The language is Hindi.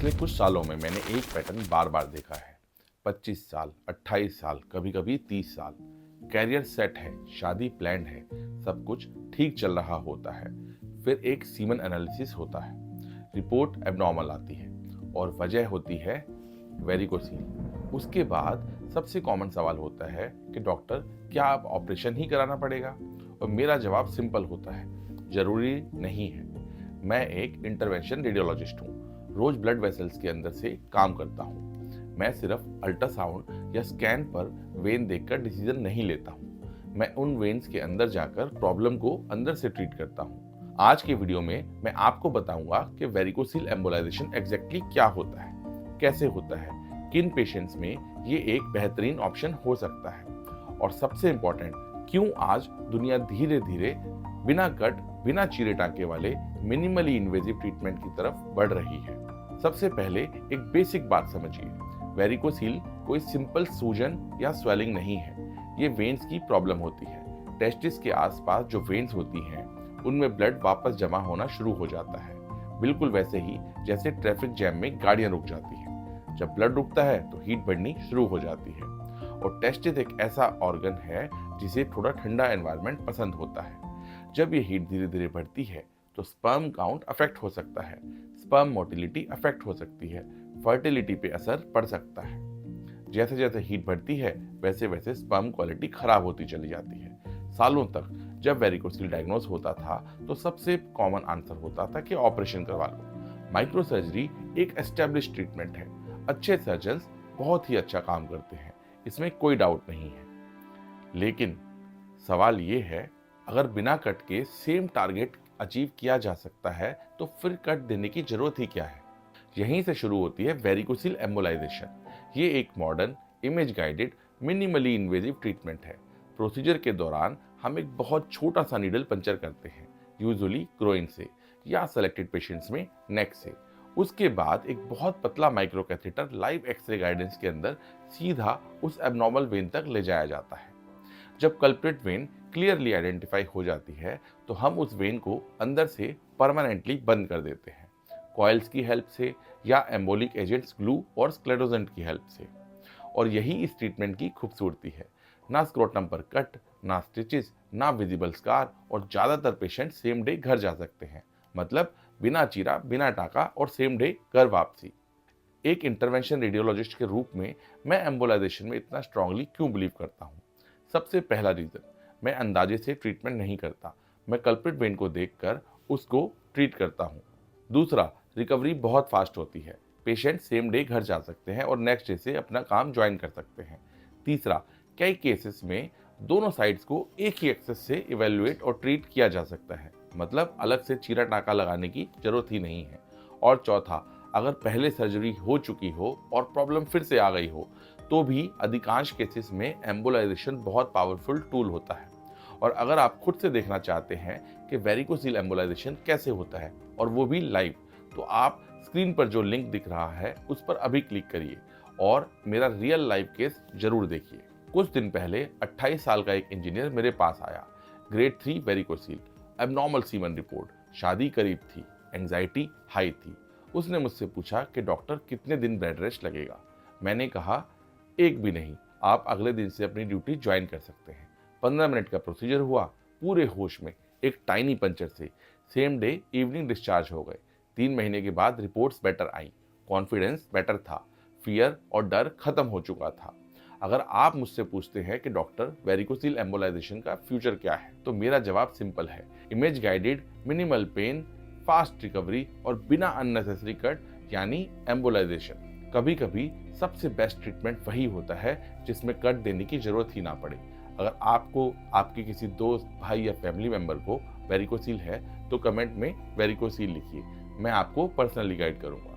पिछले कुछ सालों में मैंने एक पैटर्न बार बार देखा है। 25 साल, 28 साल, कभी कभी 30 साल। कैरियर सेट है, शादी प्लान्ड है, सब कुछ ठीक चल रहा होता है। फिर एक सीमन एनालिसिस होता है, रिपोर्ट एबनॉर्मल आती है और वजह होती है वेरिकोसील। उसके बाद सबसे कॉमन सवाल होता है कि डॉक्टर, क्या अब ऑपरेशन ही कराना पड़ेगा? और मेरा जवाब सिंपल होता है, जरूरी नहीं है। मैं एक इंटरवेंशन रेडियोलॉजिस्ट हूँ, रोज ब्लड वेसल्स के अंदर से काम करता हूँ। मैं सिर्फ अल्ट्रासाउंड या स्कैन पर वेन देखकर डिसीजन नहीं लेता हूँ। मैं उन वेन्स के अंदर जाकर प्रॉब्लम को अंदर से ट्रीट करता हूँ। आज के वीडियो में मैं आपको बताऊंगा कि वेरिकोसील एम्बोलाइजेशन एग्जैक्टली क्या होता है, कैसे होता है, किन पेशेंट्स में ये एक बेहतरीन ऑप्शन हो सकता है, और सबसे इंपॉर्टेंट, क्यों आज दुनिया धीरे धीरे बिना कट, बिना चीरे टांके वाले मिनिमली इन्वेजिव ट्रीटमेंट की तरफ बढ़ रही है। सबसे पहले एक बेसिक बात समझिए, वेरिकोसील कोई सिंपल सूजन या स्वेलिंग नहीं है। ये वेन्स की प्रॉब्लम होती है। टेस्टिस के आसपास जो वेन्स होती हैं, उनमें ब्लड वापस जमा होना शुरू हो जाता है, बिल्कुल वैसे ही जैसे ट्रैफिक जैम में गाड़ियां रुक जाती हैं। जब ब्लड रुकता है तो हीट बढ़नी शुरू हो जाती है। और टेस्टिस एक ऐसा ऑर्गन है जिसे थोड़ा ठंडा एनवायरनमेंट पसंद होता है। जब ये हीट धीरे धीरे बढ़ती है तो स्पर्म काउंट अफेक्ट हो सकता है, स्पर्म मोटिलिटी अफेक्ट हो सकती है, फर्टिलिटी पे असर पड़ सकता है। जैसे जैसे हीट बढ़ती है वैसे वैसे स्पर्म क्वालिटी खराब होती चली जाती है। सालों तक जब वेरिकोसील डायग्नोस होता था तो सबसे कॉमन आंसर होता था कि ऑपरेशन करवा लो। माइक्रो सर्जरी एक एस्टेब्लिश ट्रीटमेंट है, अच्छे सर्जन्स बहुत ही अच्छा काम करते हैं, इसमें कोई डाउट नहीं है। लेकिन सवाल ये है, अगर बिना कट के सेम टारगेट अचीव किया जा सकता है तो फिर कट देने की जरूरत ही क्या है? यहीं से शुरू होती है वेरिकोसील एम्बोलाइजेशन। ये एक modern, image guided, minimally invasive treatment है। प्रोसीजर के दौरान हम एक बहुत छोटा सा नीडल पंचर करते हैं, यूजुअली ग्रोइन से या सेलेक्टेड पेशेंट्स में नेक से। उसके बाद एक बहुत पतला micro catheter live X-ray guidance के अंदर सीधा उस एबनॉर्मल वेन तक ले जाया जाता है। जब कल्प्रिट वेन क्लियरली आइडेंटिफाई हो जाती है तो हम उस वेन को अंदर से परमानेंटली बंद कर देते हैं, कॉइल्स की हेल्प से या एम्बोलिक एजेंट्स ग्लू और स्क्लेरोजेंट की हेल्प से। और यही इस ट्रीटमेंट की खूबसूरती है। ना स्क्रोटम पर कट, ना स्टिचेस, ना विजिबल स्कार, और ज़्यादातर पेशेंट सेम डे घर जा सकते हैं। मतलब बिना चीरा, बिना टाका और सेम डे घर वापसी। एक इंटरवेंशन रेडियोलॉजिस्ट के रूप में मैं एम्बोलाइजेशन में इतना स्ट्रांगली क्यों बिलीव करता हूँ? सबसे पहला रीज़न, मैं अंदाजे से ट्रीटमेंट नहीं करता, मैं कल्प्रिट वेन को देखकर उसको ट्रीट करता हूँ। दूसरा, रिकवरी बहुत फास्ट होती है, पेशेंट सेम डे घर जा सकते हैं और नेक्स्ट डे से अपना काम ज्वाइन कर सकते हैं। तीसरा, कई केसेस में दोनों साइड्स को एक ही एक्सेस से इवेल्युएट और ट्रीट किया जा सकता है, मतलब अलग से चीरा टाका लगाने की जरूरत ही नहीं है। और चौथा, अगर पहले सर्जरी हो चुकी हो और प्रॉब्लम फिर से आ गई हो तो भी अधिकांश केसेस में एम्बोलाइजेशन बहुत पावरफुल टूल होता है। और अगर आप खुद से देखना चाहते हैं कि वेरिकोसील एम्बोलाइजेशन कैसे होता है, और वो भी लाइव, तो आप स्क्रीन पर जो लिंक दिख रहा है उस पर अभी क्लिक करिए और मेरा रियल लाइव केस जरूर देखिए। कुछ दिन पहले 28 साल का एक इंजीनियर मेरे पास आया, grade 3 varicocele, abnormal semen report, शादी करीब थी, एंजाइटी हाई थी। उसने मुझसे पूछा कि डॉक्टर, कितने दिन बेड रेस्ट लगेगा? मैंने कहा, एक भी नहीं, आप अगले दिन से अपनी ड्यूटी ज्वाइन कर सकते हैं। 15 मिनट का प्रोसीजर हुआ, पूरे होश में, एक टाइनी पंचर से सेम डे इवनिंग डिस्चार्ज हो गए। 3 महीने के बाद reports better I, confidence better था, फियर और डर खत्म हो चुका था। अगर आप मुझसे पूछते हैं कि डॉक्टर, वेरिकोसील एम्बोलाइजेशन का फ्यूचर क्या है, तो मेरा जवाब सिंपल है, image guided, minimal pain, fast recovery और बिना अननेसेसरी कट यानी एम्बोलाइजेशन। कभी कभी सबसे बेस्ट ट्रीटमेंट वही होता है जिसमें कट देने की जरूरत ही ना पड़े। अगर आपको, आपके किसी दोस्त, भाई या फैमिली मेंबर को वेरिकोसील है तो कमेंट में वेरिकोसील लिखिए, मैं आपको पर्सनली गाइड करूंगा।